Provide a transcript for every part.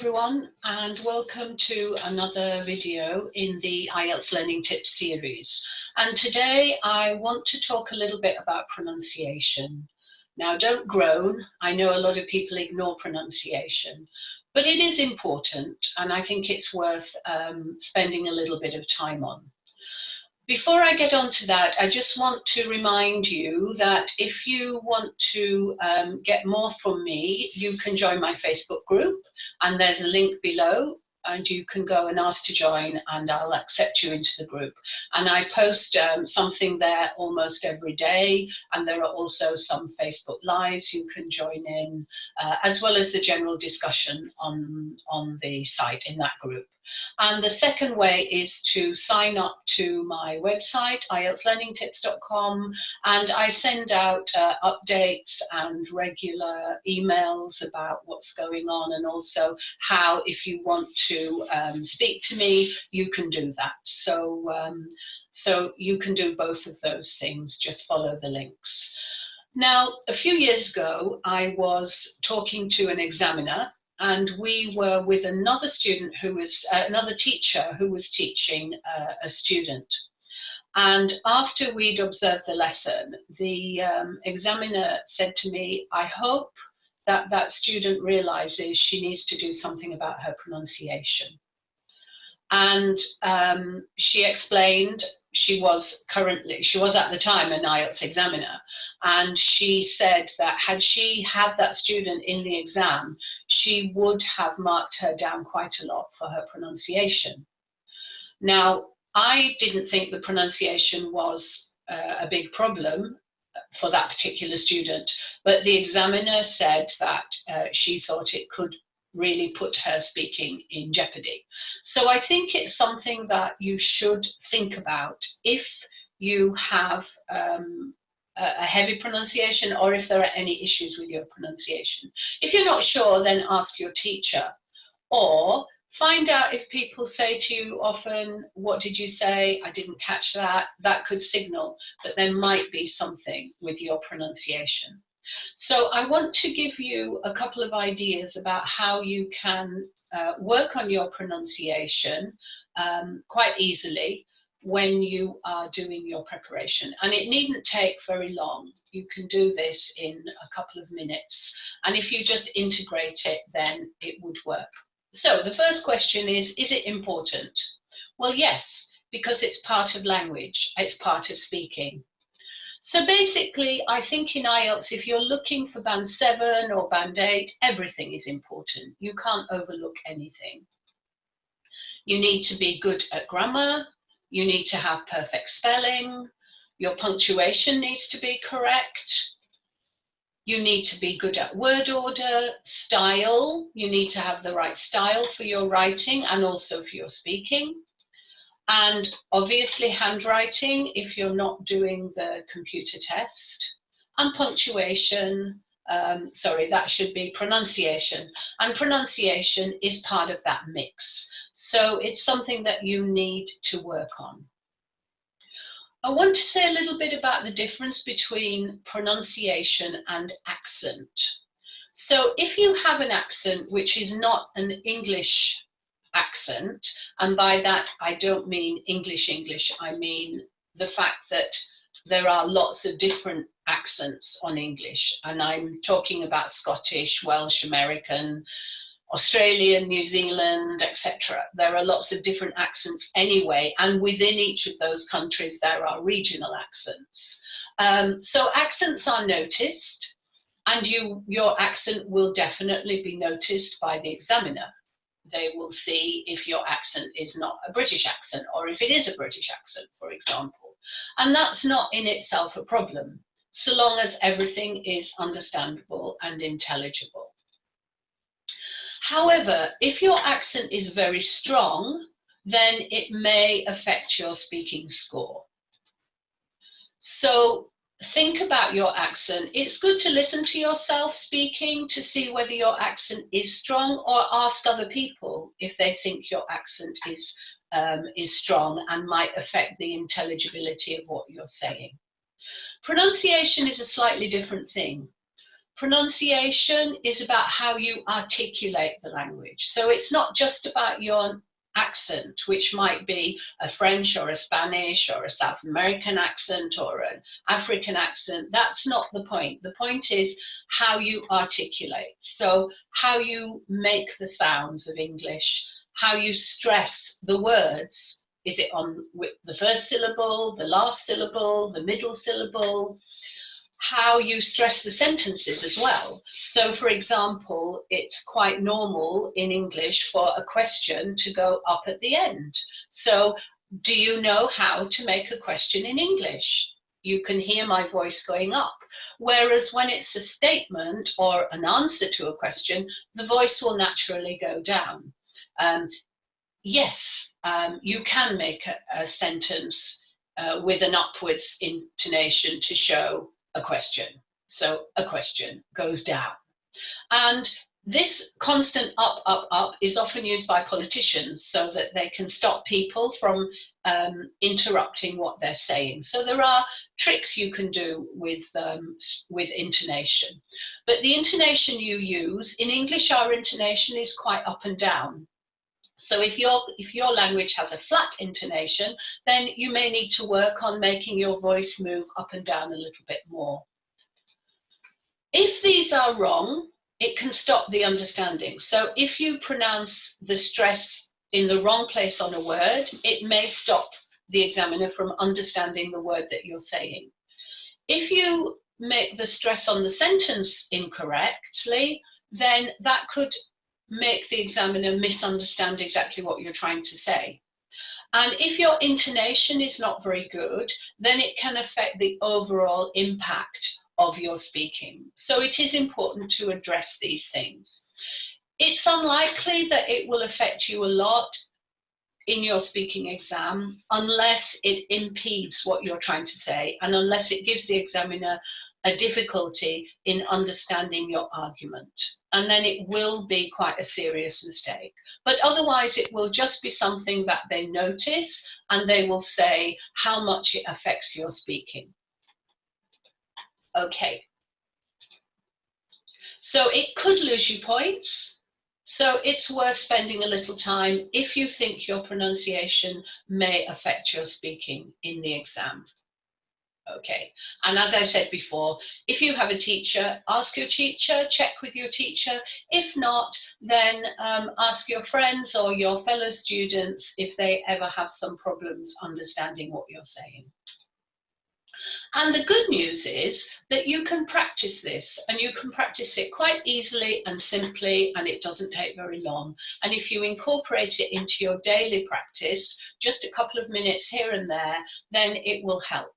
everyone, and welcome to another video in the IELTS Learning Tips series. And today I want to talk a little bit about pronunciation. Now, don't groan. I know a lot of people ignore pronunciation, but it is important, and I think it's worth spending a little bit of time on. Before I get on to that, I just want to remind you that if you want to get more from me, you can join my Facebook group, and there's a link below, and you can go and ask to join, and I'll accept you into the group. And I post something there almost every day, and there are also some Facebook Lives you can join in, as well as the general discussion on the site in that group. And the second way is to sign up to my website, IELTSlearningtips.com, and I send out updates and regular emails about what's going on, and also how, if you want to speak to me, you can do that. So you can do both of those things, just follow the links. Now, a few years ago, I was talking to an examiner, and we were with another student who was, another teacher who was teaching a student. And after we'd observed the lesson, the examiner said to me, I hope that that student realizes she needs to do something about her pronunciation. And she explained she was at the time an IELTS examiner, and she said that had she had that student in the exam, she would have marked her down quite a lot for her pronunciation. Now, I didn't think the pronunciation was a big problem for that particular student, but the examiner said that she thought it could really put her speaking in jeopardy. So I think it's something that you should think about if you have a heavy pronunciation, or if there are any issues with your pronunciation. If you're not sure, then ask your teacher, or find out if people say to you often, what did you say? I didn't catch that. That could signal that there might be something with your pronunciation. So I want to give you a couple of ideas about how you can work on your pronunciation quite easily when you are doing your preparation. And it needn't take very long. You can do this in a couple of minutes. And if you just integrate it, then it would work. So the first question is it important? Well, yes, because it's part of language. It's part of speaking. So basically, I think in IELTS, if you're looking for band 7 or band 8, everything is important. You can't overlook anything. You need to be good at grammar. You need to have perfect spelling. Your punctuation needs to be correct. You need to be good at word order, style. You need to have the right style for your writing and also for your speaking. And obviously handwriting if you're not doing the computer test. And punctuation, that should be pronunciation. And pronunciation is part of that mix. So it's something that you need to work on. I want to say a little bit about the difference between pronunciation and accent. So if you have an accent which is not an English accent, and by that I don't mean English, I mean the fact that there are lots of different accents on English, and I'm talking about Scottish, Welsh, American, Australian, New Zealand, etc. There are lots of different accents anyway, and within each of those countries there are regional accents. So accents are noticed, and your accent will definitely be noticed by the examiner. They will see if your accent is not a British accent, or if it is a British accent, for example. And that's not in itself a problem, so long as everything is understandable and intelligible. However, if your accent is very strong, then it may affect your speaking score. So think about your accent. It's good to listen to yourself speaking to see whether your accent is strong, or ask other people if they think your accent is strong and might affect the intelligibility of what you're saying. Pronunciation is a slightly different thing. Pronunciation is about how you articulate the language. So it's not just about your accent, which might be a French or a Spanish or a South American accent or an African accent. That's not the point. The point is how you articulate. So how you make the sounds of English, how you stress the words. Is it on the first syllable, the last syllable, the middle syllable? How you stress the sentences as well. So, for example, it's quite normal in English for a question to go up at the end. So, do you know how to make a question in English? You can hear my voice going up. Whereas when it's a statement or an answer to a question, the voice will naturally go down. Yes, you can make a sentence with an upwards intonation to show a question. So a question goes down. And this constant up, up, up is often used by politicians so that they can stop people from interrupting what they're saying. So there are tricks you can do with intonation. But the intonation you use, in English our intonation is quite up and down. So if your language has a flat intonation, then you may need to work on making your voice move up and down a little bit more. If these are wrong, it can stop the understanding. So if you pronounce the stress in the wrong place on a word, it may stop the examiner from understanding the word that you're saying. If you make the stress on the sentence incorrectly, then that could make the examiner misunderstand exactly what you're trying to say. And if your intonation is not very good, then it can affect the overall impact of your speaking. So it is important to address these things. It's unlikely that it will affect you a lot in your speaking exam unless it impedes what you're trying to say and unless it gives the examiner a difficulty in understanding your argument. And then it will be quite a serious mistake. But otherwise it will just be something that they notice and they will say how much it affects your speaking. Okay. So it could lose you points. So it's worth spending a little time if you think your pronunciation may affect your speaking in the exam. Okay, and as I said before, if you have a teacher, ask your teacher, check with your teacher. If not, then ask your friends or your fellow students if they ever have some problems understanding what you're saying. And the good news is that you can practice this, and you can practice it quite easily and simply, and it doesn't take very long. And if you incorporate it into your daily practice, just a couple of minutes here and there, then it will help.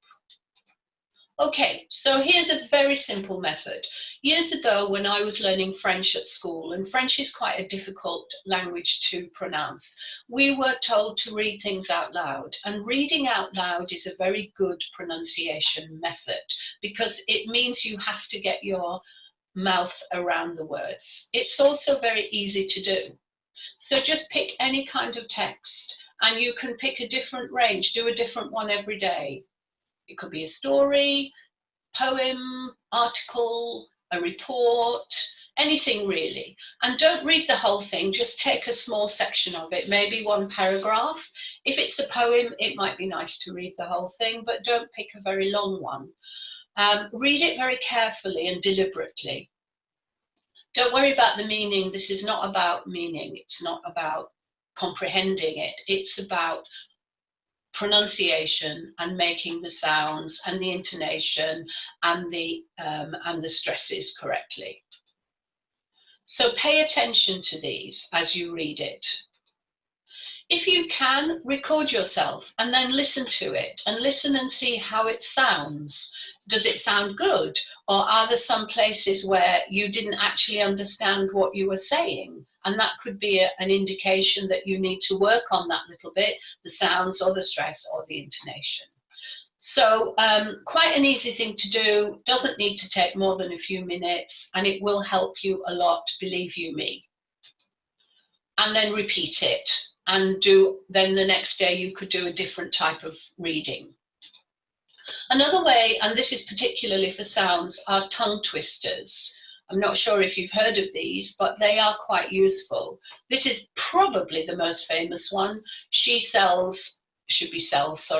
Okay, so here's a very simple method. Years ago, when I was learning French at school, and French is quite a difficult language to pronounce, we were told to read things out loud. And reading out loud is a very good pronunciation method because it means you have to get your mouth around the words. It's also very easy to do. So just pick any kind of text, and you can pick a different range, do a different one every day. It could be a story, poem, article, a report, anything really. And don't read the whole thing, just take a small section of it, maybe one paragraph. If it's a poem, it might be nice to read the whole thing, but don't pick a very long one. Read it very carefully and deliberately. Don't worry about the meaning. This is not about meaning. It's not about comprehending it. It's about pronunciation and making the sounds and the intonation and the stresses correctly. So pay attention to these as you read it. If you can, record yourself and then listen to it and listen and see how it sounds. Does it sound good? Or are there some places where you didn't actually understand what you were saying? And that could be an indication that you need to work on that little bit, the sounds or the stress or the intonation. So quite an easy thing to do, doesn't need to take more than a few minutes, and it will help you a lot, believe you me. And then repeat it, and then the next day you could do a different type of reading. Another way, and this is particularly for sounds, are tongue twisters. I'm not sure if you've heard of these, but they are quite useful. This is probably the most famous one. She sells seashells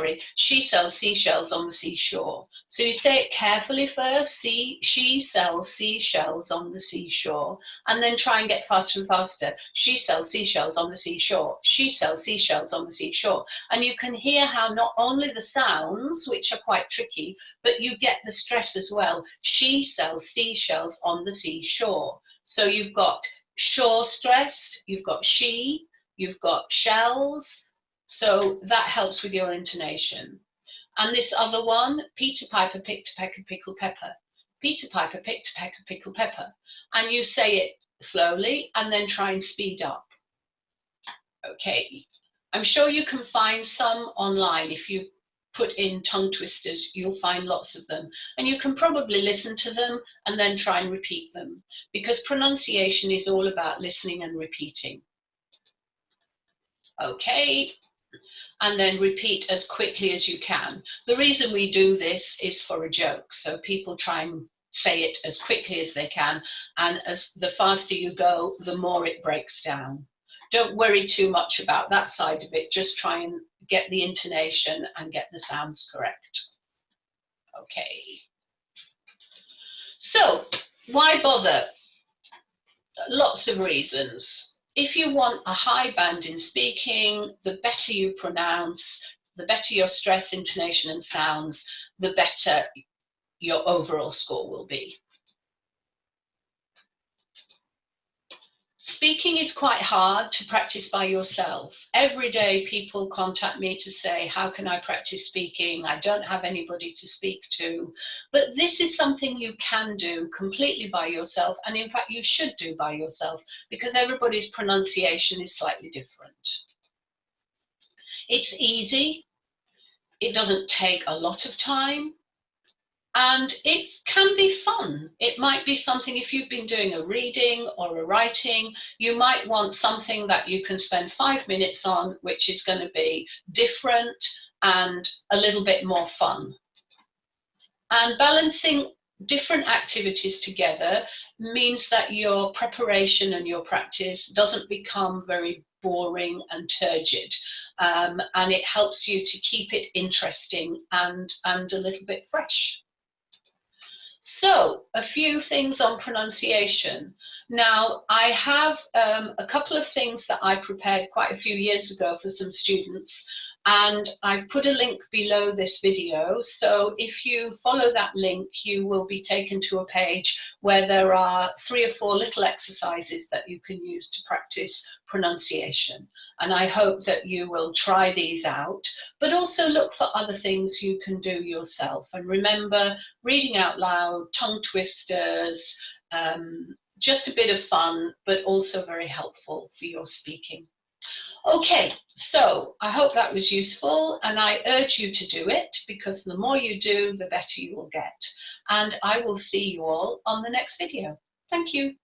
on the seashore. So you say it carefully first. She sells seashells on the seashore, and then try and get faster and faster. She sells seashells on the seashore. She sells seashells on the seashore. And you can hear how not only the sounds, which are quite tricky, but you get the stress as well. She sells seashells on the seashore. So you've got shore stressed, you've got she, you've got shells. So that helps with your intonation. And this other one, Peter Piper picked a peck of pickled pepper. Peter Piper picked a peck of pickled pepper. And you say it slowly and then try and speed up. Okay, I'm sure you can find some online. If you put in tongue twisters, you'll find lots of them. And you can probably listen to them and then try and repeat them, because pronunciation is all about listening and repeating. Okay, and then repeat as quickly as you can. The reason we do this is for a joke. So people try and say it as quickly as they can. And as the faster you go, the more it breaks down. Don't worry too much about that side of it. Just try and get the intonation and get the sounds correct. Okay. So why bother? Lots of reasons. If you want a high band in speaking, the better you pronounce, the better your stress, intonation and sounds, the better your overall score will be. Speaking is quite hard to practice by yourself. Every day people contact me to say, how can I practice speaking? I don't have anybody to speak to. But this is something you can do completely by yourself. And in fact, you should do by yourself, because everybody's pronunciation is slightly different. It's easy. It doesn't take a lot of time. And it can be fun. It might be something, if you've been doing a reading or a writing, you might want something that you can spend 5 minutes on, which is going to be different and a little bit more fun. And balancing different activities together means that your preparation and your practice doesn't become very boring and turgid. And it helps you to keep it interesting and a little bit fresh. So, a few things on pronunciation. Now, I have a couple of things that I prepared quite a few years ago for some students, and I've put a link below this video. So if you follow that link, you will be taken to a page where there are 3 or 4 little exercises that you can use to practice pronunciation. And I hope that you will try these out, but also look for other things you can do yourself. And remember, reading out loud, tongue twisters, just a bit of fun, but also very helpful for your speaking. Okay, so I hope that was useful, and I urge you to do it, because the more you do, the better you will get. And I will see you all on the next video. Thank you.